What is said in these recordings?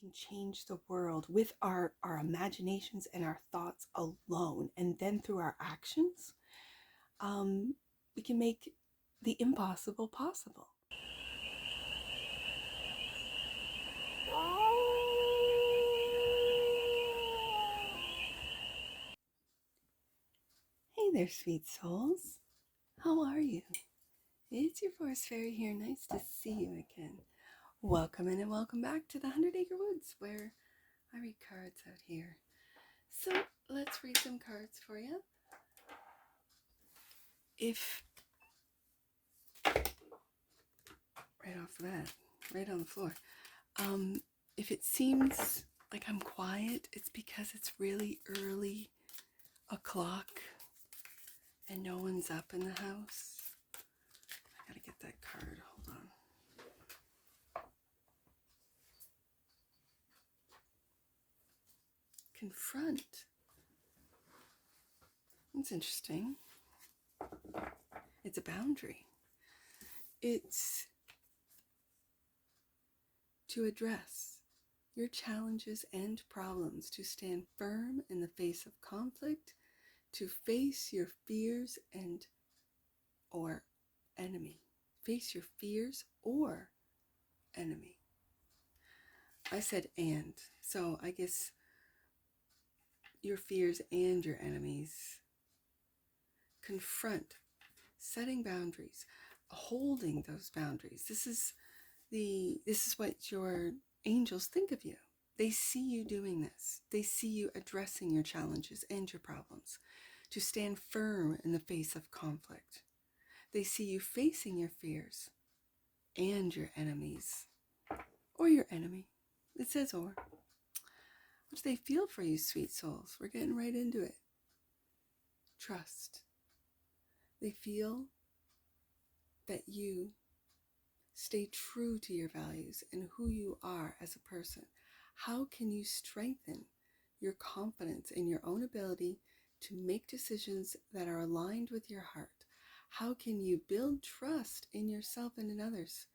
can change the world with our imaginations and our thoughts alone. And then through our actions, we can make the impossible possible. Hey there, sweet souls. How are you? It's your forest fairy here. Nice to see you again. Welcome in and welcome back to the 100-Acre Woods, where I read cards out here. So let's read some cards for you. If, right off the bat, right on the floor, if it seems like I'm quiet, it's because it's really early o'clock and no one's up in the house. I gotta get that card, hold on. Confront. That's interesting. It's a boundary. It's to address your challenges and problems, to stand firm in the face of conflict, to face your fears and or enemy. Face your fears or enemy. I said and, so I guess your fears and your enemies. Confront, setting boundaries, holding those boundaries. This is what your angels think of you. They see you doing this. They see you addressing your challenges and your problems, to stand firm in the face of conflict. They see you facing your fears and your enemies, or your enemy. It says or. What do they feel for you, sweet souls? We're getting right into it. Trust. They feel that you stay true to your values and who you are as a person. How can you strengthen your confidence in your own ability to make decisions that are aligned with your heart? How can you build trust in yourself and in others?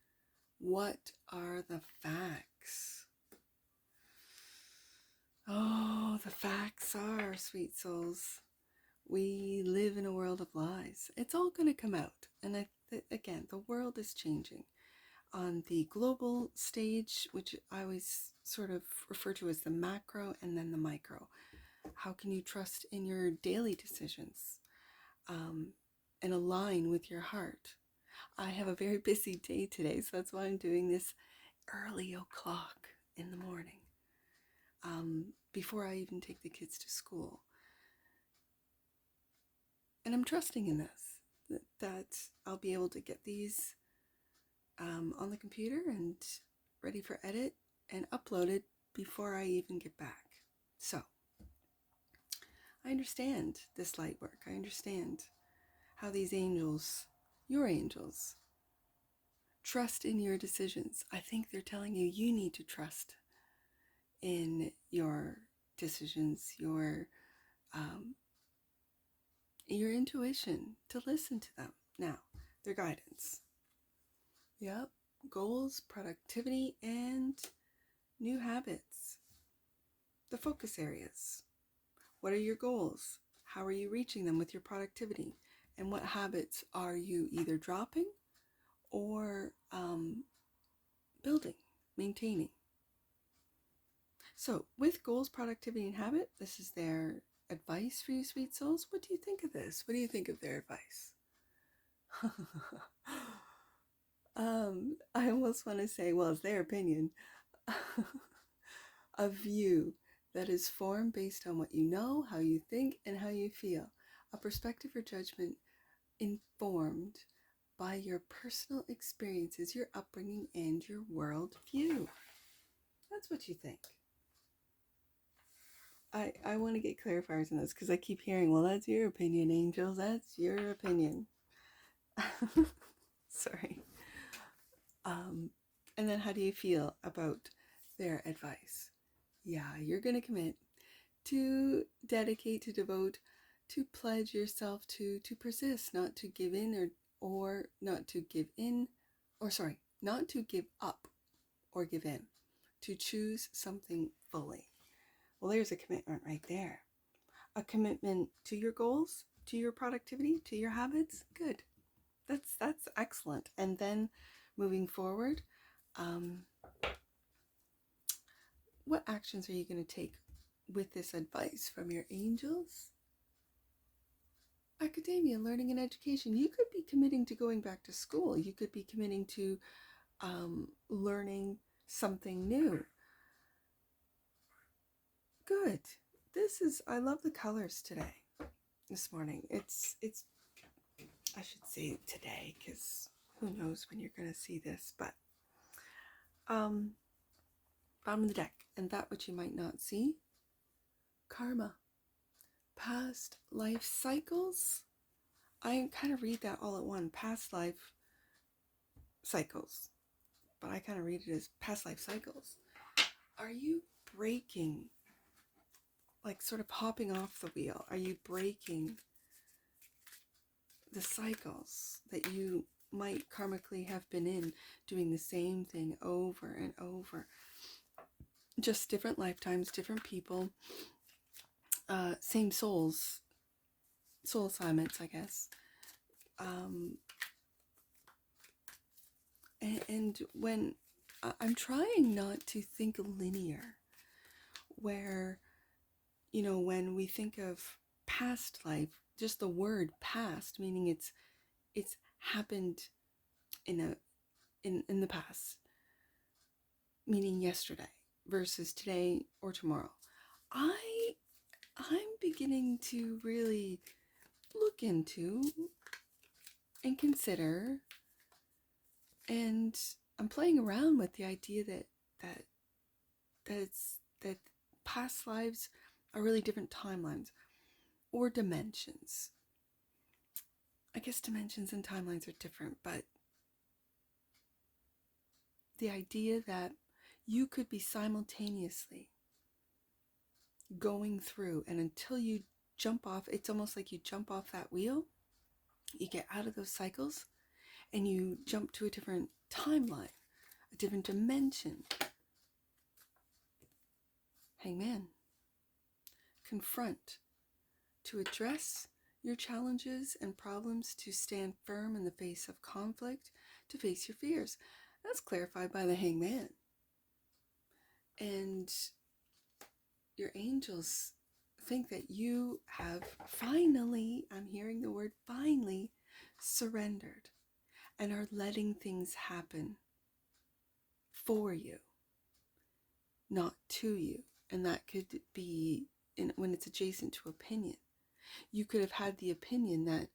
What are the facts? Oh, the facts are, sweet souls, we live in a world of lies. It's all going to come out. And again, the world is changing. On the global stage, which I always sort of refer to as the macro and then the micro. How can you trust in your daily decisions and align with your heart? I have a very busy day today, so that's why I'm doing this early o'clock in the morning, before I even take the kids to school. And I'm trusting in this, that I'll be able to get these on the computer and ready for edit and uploaded before I even get back. So I understand this light work. I understand how these angels, your angels, trust in your decisions. I think they're telling you you need to trust in your decisions, your intuition, to listen to them. Now, their guidance. Yep, goals, productivity, and new habits. The focus areas. What are your goals? How are you reaching them with your productivity? And what habits are you either dropping or building, maintaining? So with goals, productivity, and habit, this is their advice for you, sweet souls. What do you think of this? What do you think of their advice? I almost want to say, well, it's their opinion. A view that is formed based on what you know, how you think, and how you feel. A perspective or judgment informed by your personal experiences, your upbringing, and your world view. That's what you think. I want to get clarifiers on this because I keep hearing, well, that's your opinion, angels. That's your opinion. Sorry. And then how do you feel about their advice? Yeah, you're going to commit, to dedicate, to devote, to pledge yourself to persist, not to give in not to give up or give in, to choose something fully. Well, there's a commitment right there. A commitment to your goals, to your productivity, to your habits. Good. That's excellent. And then moving forward, um, what actions are you going to take with this advice from your angels? Academia, learning and education. You could be committing to going back to school. You could be committing to learning something new. Good. I love the colors today, this morning. It's, I should say today, because who knows when you're going to see this, but bottom of the deck, and that which you might not see, karma, past life cycles. I kind of read that all at one, past life cycles, but I kind of read it as past life cycles. Are you breaking, like sort of hopping off the wheel? Are you breaking the cycles that you might karmically have been in, doing the same thing over and over? Just different lifetimes, different people, same souls, soul assignments, I guess. And when I'm trying not to think linear, where, when we think of past life, just the word past, meaning it's happened in the past, meaning yesterday versus today or tomorrow. I'm beginning to really look into and consider, and I'm playing around with the idea that past lives are really different timelines or dimensions. I guess dimensions and timelines are different, but the idea that you could be simultaneously going through, and until you jump off, it's almost like you jump off that wheel, you get out of those cycles, and you jump to a different timeline, a different dimension. Hangman. Confront. To address your challenges and problems, to stand firm in the face of conflict, to face your fears. That's clarified by the Hangman. And your angels think that you have finally, I'm hearing the word finally, surrendered and are letting things happen for you, not to you. And that could be when it's adjacent to opinion. You could have had the opinion that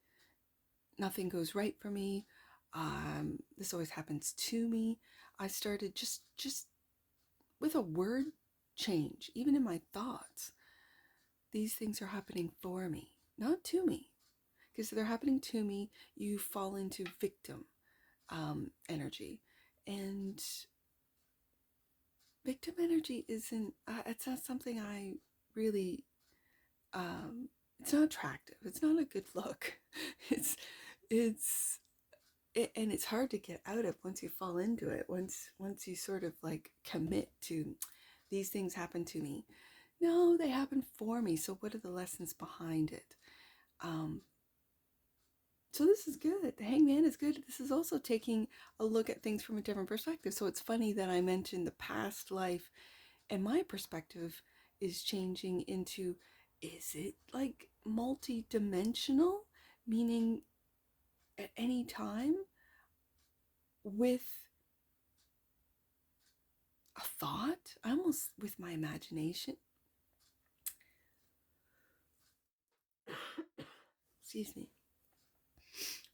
nothing goes right for me. This always happens to me. I started just with a word change, even in my thoughts. These things are happening for me, not to me. Because if they're happening to me, you fall into victim energy. And victim energy isn't, it's not something I really, it's not attractive. It's not a good look. And it's hard to get out of once you fall into it. Once you sort of like commit to, these things happen to me. No, they happen for me. So what are the lessons behind it? So this is good. The Hangman is good. This is also taking a look at things from a different perspective. So it's funny that I mentioned the past life, and my perspective is changing into, is it like multi-dimensional? Meaning at any time with a thought, almost with my imagination. Excuse me.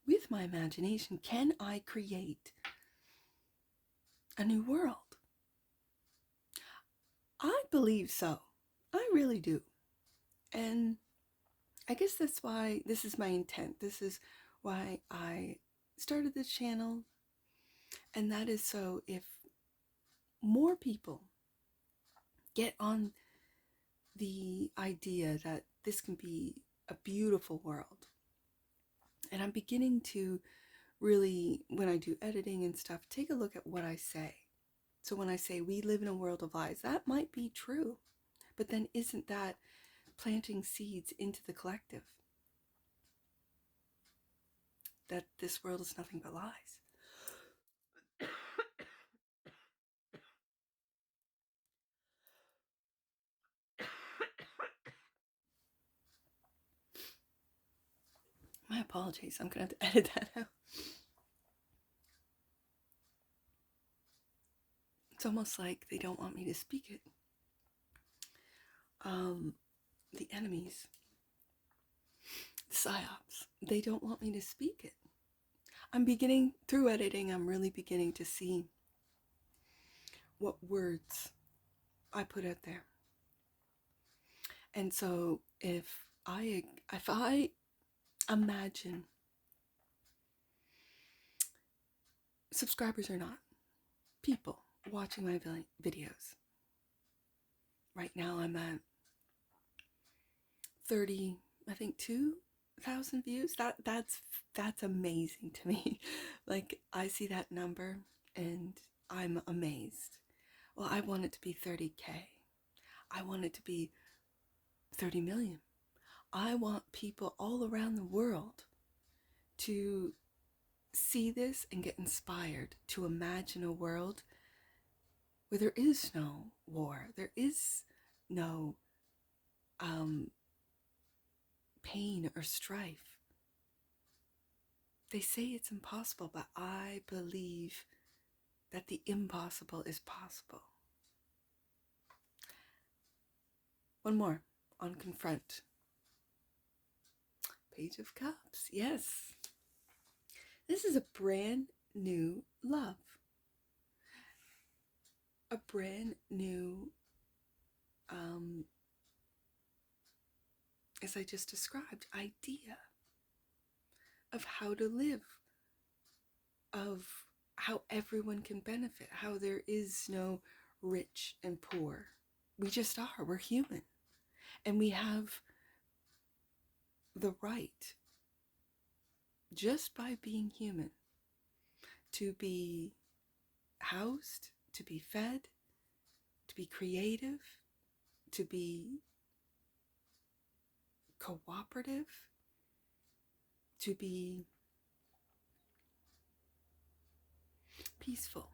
With my imagination, can I create a new world? I believe so. I really do. And I guess that's why this is my intent. This is why I started this channel. And that is so if more people get on the idea that this can be a beautiful world. And I'm beginning to really, when I do editing and stuff, take a look at what I say. So when I say we live in a world of lies, that might be true. But then isn't that planting seeds into the collective that this world is nothing but lies? My apologies. I'm going to have to edit that out. It's almost like they don't want me to speak it. The enemies, the psyops, they don't want me to speak it. I'm beginning, through editing, I'm really beginning to see what words I put out there. And so if I imagine, subscribers or not, people watching my videos. Right now I'm at 30, I think 2,000 views. That's amazing to me. Like, I see that number and I'm amazed. Well, I want it to be 30K. I want it to be 30 million. I want people all around the world to see this and get inspired to imagine a world where there is no war, there is no pain or strife. They say it's impossible, but I believe that the impossible is possible. One more on confront. Page of Cups, yes. This is a brand new love. A brand new, as I just described, idea of how to live, of how everyone can benefit, how there is no rich and poor. We just are. We're human. And we have the right, just by being human, to be housed, to be fed, to be creative, to be cooperative, to be peaceful,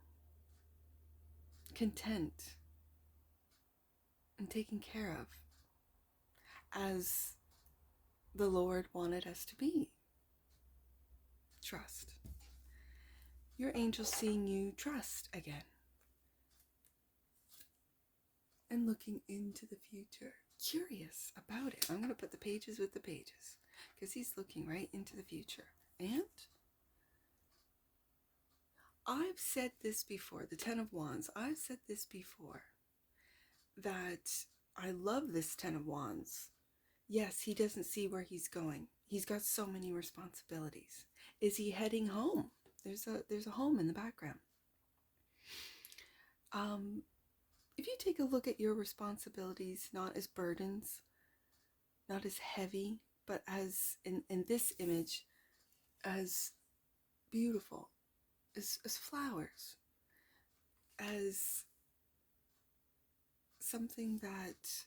content, and taken care of as the Lord wanted us to be. Trust. Your angel's seeing you trust again. And looking into the future. Curious about it. I'm going to put the pages with the pages, because he's looking right into the future. And I've said this before, the Ten of Wands, I've said this before, that I love this Ten of Wands. Yes, he doesn't see where he's going. He's got so many responsibilities. Is he heading home? There's a home in the background. If you take a look at your responsibilities, not as burdens, not as heavy, but as in this image, as beautiful, as flowers, as something that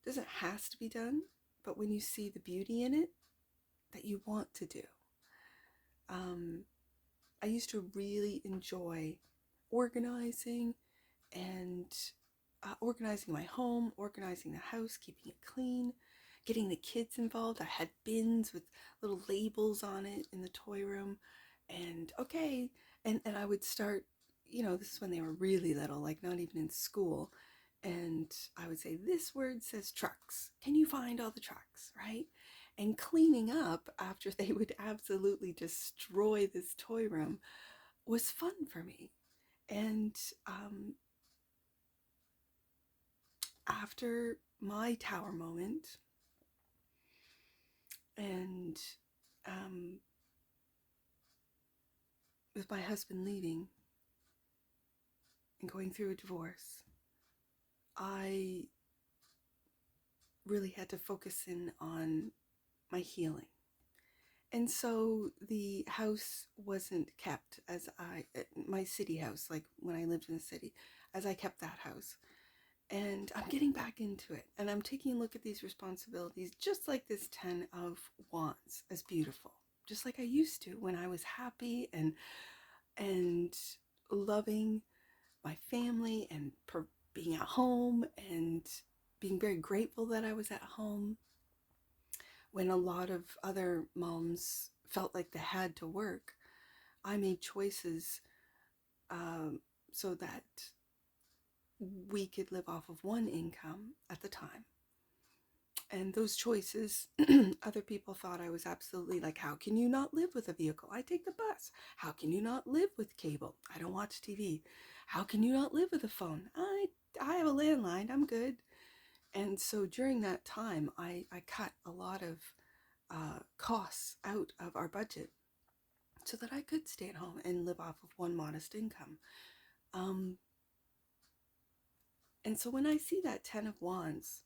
doesn't have to be done, but when you see the beauty in it, that you want to do. I used to really enjoy organizing and organizing my home, organizing the house, keeping it clean, getting the kids involved. I had bins with little labels on it in the toy room, and okay, and I would start, this is when they were really little, like not even in school, and I would say, this word says trucks. Can you find all the trucks, right? And cleaning up after they would absolutely destroy this toy room was fun for me. And after my tower moment, and with my husband leaving and going through a divorce, I really had to focus in on my healing And so the house wasn't kept my city house, like when I lived in the city, as I kept that house. And I'm getting back into it. And I'm taking a look at these responsibilities, just like this 10 of Wands, as beautiful. Just like I used to when I was happy and loving my family and being at home and being very grateful that I was at home when a lot of other moms felt like they had to work. I made choices so that we could live off of one income at the time. And those choices, other people thought I was absolutely like, how can you not live with a vehicle? I take the bus. How can you not live with cable? I don't watch TV. How can you not live with a phone? I have a landline. I'm good. And so during that time, I cut a lot of costs out of our budget so that I could stay at home and live off of one modest income. And so when I see that 10 of Wands,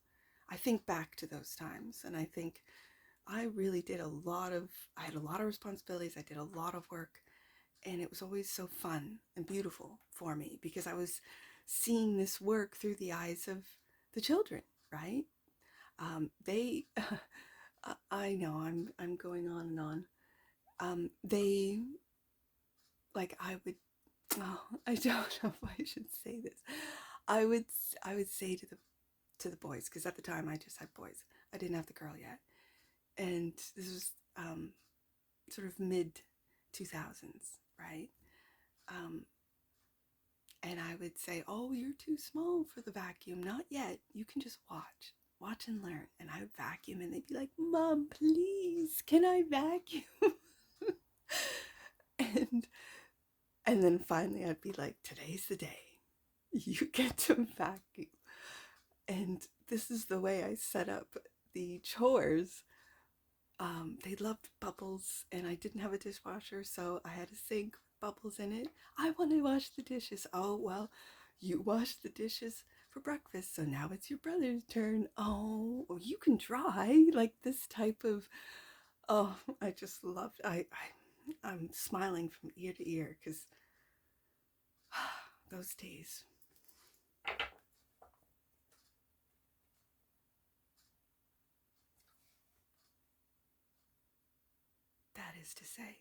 I think back to those times and I think I really did I had a lot of responsibilities. I did a lot of work and it was always so fun and beautiful for me because I was seeing this work through the eyes of the children, right? They, I know I'm going on and on. They, like I would, oh, I don't know if I should say this. I would, I would say to the boys, because at the time I just had boys. I didn't have the girl yet. And this was sort of mid 2000s, right? Um, and I would say, oh, you're too small for the vacuum. Not yet. You can just watch and learn. And I would vacuum and they'd be like, Mom, please, can I vacuum? and and then finally I'd be like, today's the day. You get to vacuum. And this is the way I set up the chores. They loved bubbles, and I didn't have a dishwasher, so I had a sink with bubbles in it. I want to wash the dishes. Oh, well, you washed the dishes for breakfast, so now it's your brother's turn. Oh, well, you can dry, like this type of. Oh, I just loved. I'm smiling from ear to ear because those days. That is to say,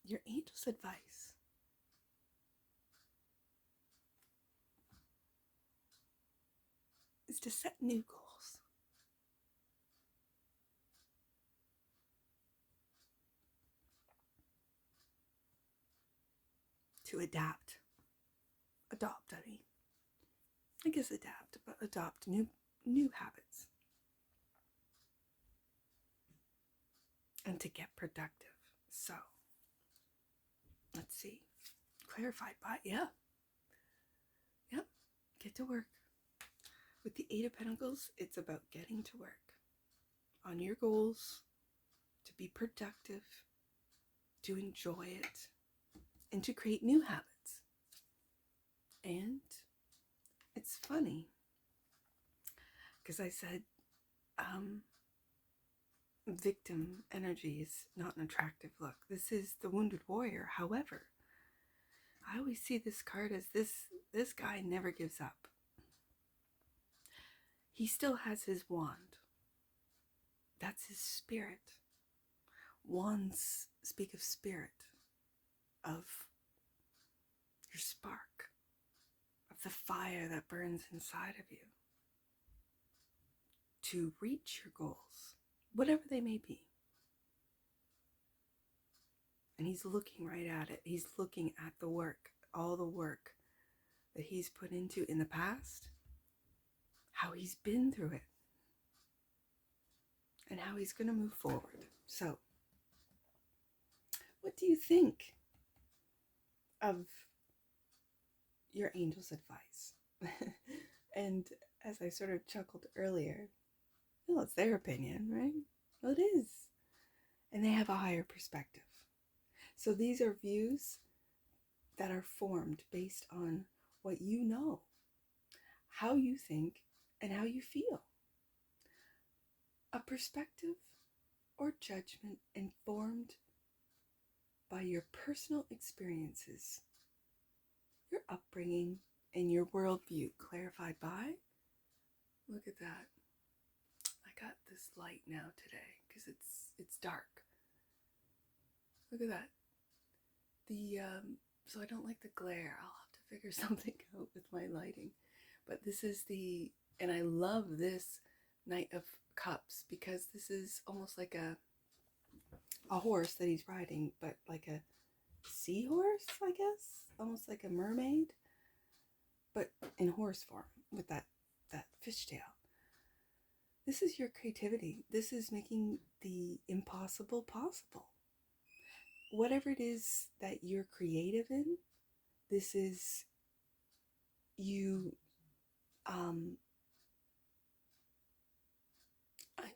your angel's advice is to set new goals, to adopt. I guess adapt, but adopt new habits, and to get productive. So, let's see. Clarified by yep. Get to work. With the Eight of Pentacles, it's about getting to work on your goals, to be productive, to enjoy it, and to create new habits. And it's funny because I said victim energy is not an attractive look. This is the wounded warrior. However, I always see this card as this guy never gives up. He still has his wand. That's his spirit. Wands speak of spirit, of your spark, of the fire that burns inside of you to reach your goals, whatever they may be. And he's looking right at it. He's looking at the work, all the work that he's put into in the past, how he's been through it, and how he's going to move forward. So, what do you think of your angel's advice? And as I sort of chuckled earlier, well, it's their opinion, right? Well, it is. And they have a higher perspective. So these are views that are formed based on what you know, how you think, and how you feel. a perspective or judgment informed by your personal experiences, your upbringing, and your worldview, clarified by, look at that. I got this light now today because it's dark. Look at that. So I don't like the glare. I'll have to figure something out with my lighting. But this is and I love this Knight of Cups because this is almost like a horse that he's riding, but like a seahorse, I guess, almost like a mermaid, but in horse form with that fishtail. This is your creativity. This is making the impossible possible. Whatever it is that you're creative in, this is you. I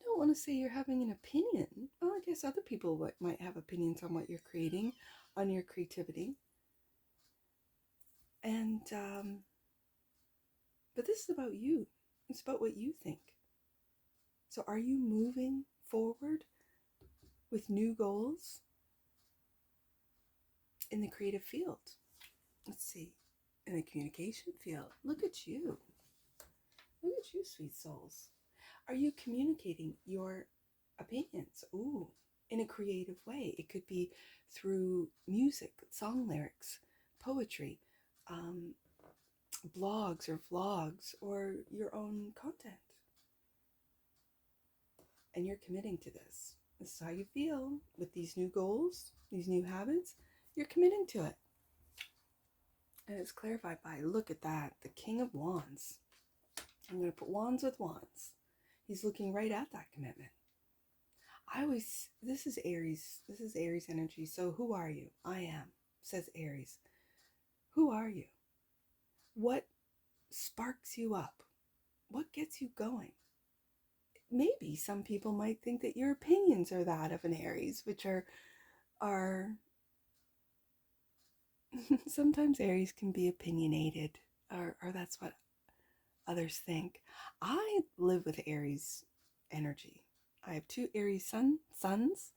don't want to say you're having an opinion. Well, I guess other people might have opinions on what you're creating, on your creativity. And, but this is about you. It's about what you think. So are you moving forward with new goals in the creative field? Let's see. In the communication field. Look at you. Look at you, sweet souls. Are you communicating your opinions? Ooh, in a creative way. It could be through music, song lyrics, poetry, blogs or vlogs, or your own content. And you're committing to this. This is how you feel with these new goals, these new habits. You're committing to it. And it's clarified by, look at that, the King of Wands. I'm going to put wands with wands. He's looking right at that commitment. This is Aries energy. So who are you? I am, says Aries. Who are you? What sparks you up? What gets you going? Maybe some people might think that your opinions are that of an Aries, which are sometimes Aries can be opinionated, or that's what others think. I live with Aries energy. I have 2 Aries suns,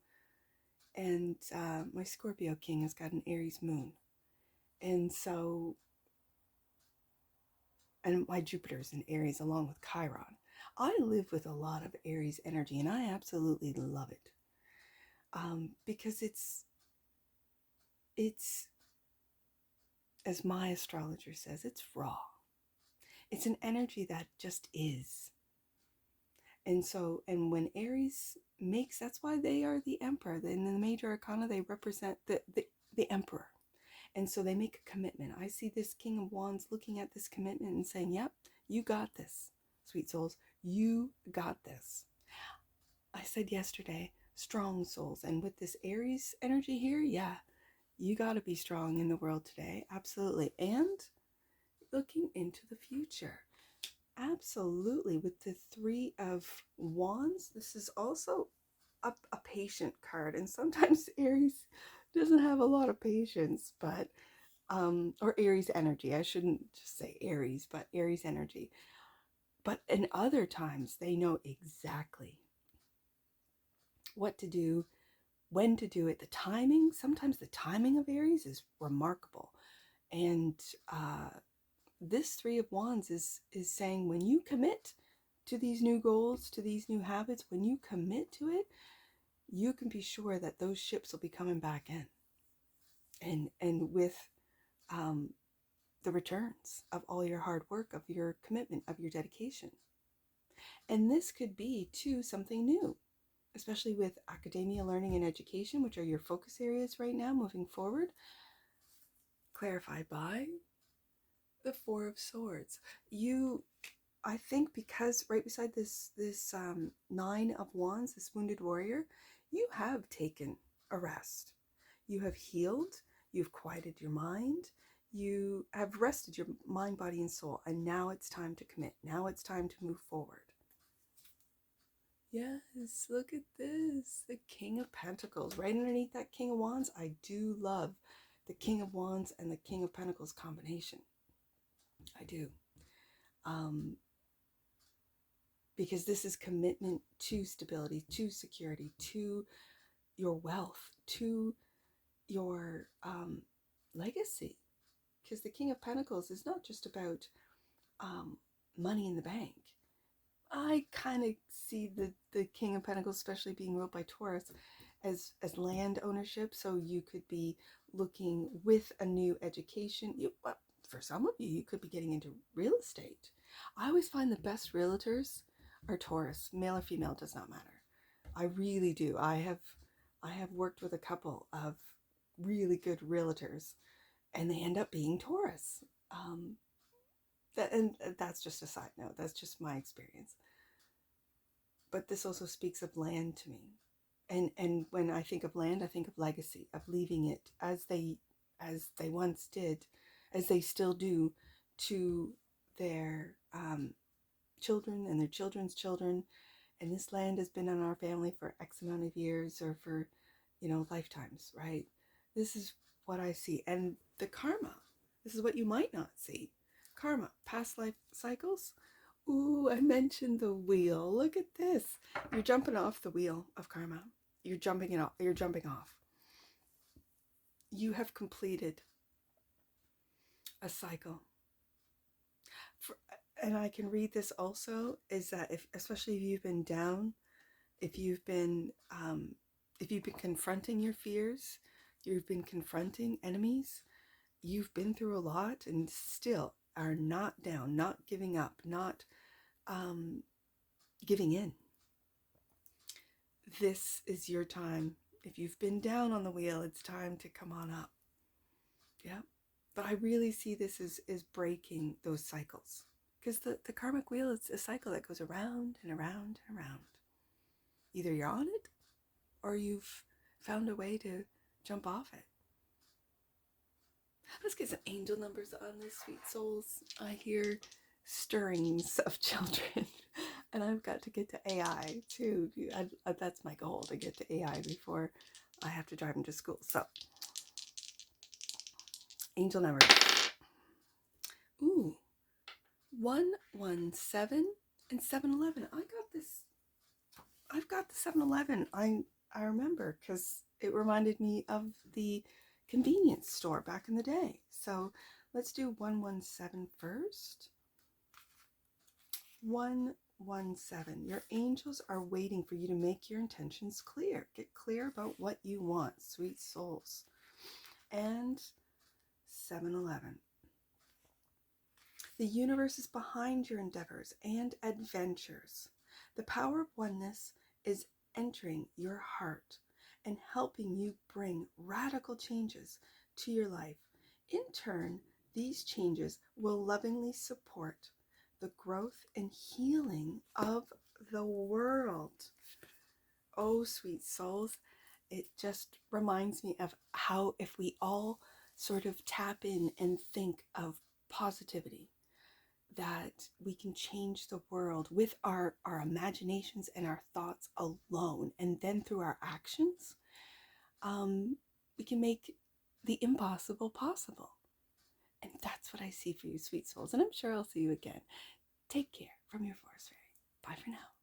and my Scorpio king has got an Aries moon. And so, and my Jupiter's in Aries along with Chiron. I live with a lot of Aries energy, and I absolutely love it. Because it's, as my astrologer says, it's raw. It's an energy that just is. And so, and when Aries makes, that's why they are the emperor. In the major arcana, they represent the emperor. And so they make a commitment. I see this King of Wands looking at this commitment and saying, yep, you got this, sweet souls. You got this. I said yesterday, strong souls. And with this Aries energy here, yeah, you got to be strong in the world today. Absolutely. And looking into the future. Absolutely. With the 3 of Wands, this is also a patient card. And sometimes Aries doesn't have a lot of patience, but, or Aries energy. I shouldn't just say Aries, but Aries energy. But in other times, they know exactly what to do, when to do it, the timing. Sometimes the timing of Aries is remarkable. And this 3 of Wands is saying, when you commit to these new goals, to these new habits, when you commit to it, you can be sure that those ships will be coming back in. And with the returns of all your hard work, of your commitment, of your dedication. And this could be, too, something new, especially with academia, learning, and education, which are your focus areas right now moving forward, clarified by the 4 of Swords. I think because right beside this 9 of Wands, this wounded warrior, you have taken a rest. You have healed. You've quieted your mind. You have rested your mind, body, and soul. And now it's time to commit. Now it's time to move forward. Yes, look at this. The King of Pentacles. Right underneath that King of Wands, I do love the King of Wands and the King of Pentacles combination. I do. because this is commitment to stability, to security, to your wealth, to your legacy. Because the King of Pentacles is not just about money in the bank. I kind of see the King of Pentacles, especially being ruled by Taurus, as land ownership. So you could be looking with a new education. For some of you, you could be getting into real estate. I always find the best realtors are Taurus, male or female, does not matter. I really do. I have worked with a couple of really good realtors, and they end up being Taurus. And that's just a side note. That's just my experience. But this also speaks of land to me. And when I think of land, I think of legacy, of leaving it as they once did, as they still do, to their children and their children's children. And this land has been in our family for X amount of years, or for, lifetimes, right? This is what I see. And the karma, this is what you might not see. Karma, past life cycles. Ooh, I mentioned the wheel. Look at this. You're jumping off the wheel of karma. You're jumping it off. You're jumping off. You have completed a cycle. And I can read this also, is that especially if you've been down, if you've been confronting your fears, you've been confronting enemies, you've been through a lot and still are not down, not giving up, not giving in. This is your time. If you've been down on the wheel, it's time to come on up. Yeah. But I really see this as breaking those cycles. Because the karmic wheel is a cycle that goes around and around and around. Either you're on it, or you've found a way to jump off it. Let's get some angel numbers on this, sweet souls. I hear stirrings of children. And I've got to get to AI too. That's my goal, to get to AI before I have to drive them to school. So, angel numbers. Ooh, 117 and 711. I've got the 711. I remember, because it reminded me of the convenience store back in the day. So let's do 117 first. 117. Your angels are waiting for you to make your intentions clear. Get clear about what you want, sweet souls. And 711. The universe is behind your endeavors and adventures. The power of oneness is entering your heart and helping you bring radical changes to your life. In turn, these changes will lovingly support the growth and healing of the world. Oh, sweet souls, it just reminds me of how if we all sort of tap in and think of positivity, that we can change the world with our imaginations and our thoughts alone. And then through our actions, we can make the impossible possible. And that's what I see for you, sweet souls. And I'm sure I'll see you again. Take care from your Forest Fairy. Bye for now.